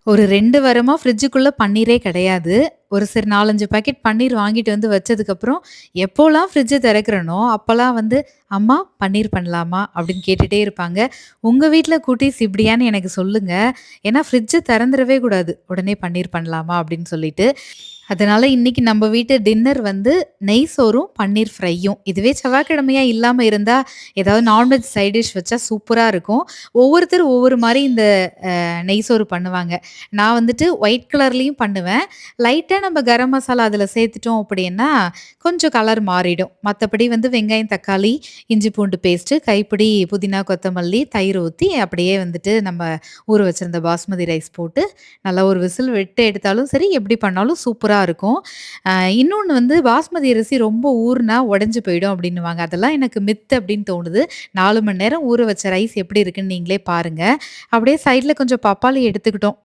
ஒரு 2 வாரமா ஃப்ரிட்ஜுக்குள்ள பன்னீரே கிடையாது. ஒரு சரி 4, 5 பாக்கெட் பன்னீர் வாங்கிட்டு வந்து வச்சதுக்கப்புறம், எப்போலாம் ஃப்ரிட்ஜ திறக்கிறேனோ, அப்பலாம் வந்து, "அம்மா பன்னீர் பண்ணலாமா?" அப்படின்னு கேட்டுட்டே இருப்பாங்க. உங்க வீட்ல குட்டீஸ் இப்படியான்னு எனக்கு சொல்லுங்க. ஏன்னா ஃப்ரிட்ஜ திறந்துறவே கூடாது. உடனே "பன்னீர் பண்ணலாமா?" அப்படின்னு சொல்லிட்டு. அதனால இன்னைக்கு நம்ம வீட்டு டின்னர் வந்து நெய் சோறும், பன்னீர் ஃப்ரையும். இதுவே செவ்வாய்க்கிழமையா இல்லாம இருந்தா, ஏதாவது நான்வெஜ் சைட் டிஷ் வச்சா சூப்பரா இருக்கும். ஒவ்வொருத்தர் ஒவ்வொரு மாரி இந்த நெய் சோறு பண்ணுவாங்க. நான் வந்துட்டு ஒயிட் கலர்லயும் பண்ணுவேன். லைட்டா நம்ம கரம் மசாலா அதில சேர்த்துட்டோம் அப்படின்னா, கொஞ்சம் கலர் மாறிடும். மத்தபடி வந்து வெங்காயம், தக்காளி, இஞ்சி பூண்டு பேஸ்ட்டு, கைப்பிடி புதினா, கொத்தமல்லி, தயிர் ஊத்தி அப்படியே வந்துட்டு நம்ம ஊற வச்சிருந்த பாஸ்மதி ரைஸ் போட்டு, நல்லா ஒரு விசில் விட்டு எடுத்தாலும் சரி, எப்படி பண்ணாலும் சூப்பரா இருக்கும். அ இன்னொன்னு வந்து பாஸ்மதி அரிசி ரொம்ப ஊறுனா உடைஞ்சு போயிடும் அப்படின்னுவாங்க. அதெல்லாம் எனக்கு மித்து அப்படின்னு தோணுது. 4 மணி நேரம் ஊற வச்ச ரைஸ் எப்படி இருக்குன்னு நீங்களே பாருங்க. அப்படியே சைட்ல கொஞ்சம் பப்பாளி எடுத்துக்கிட்டோம்.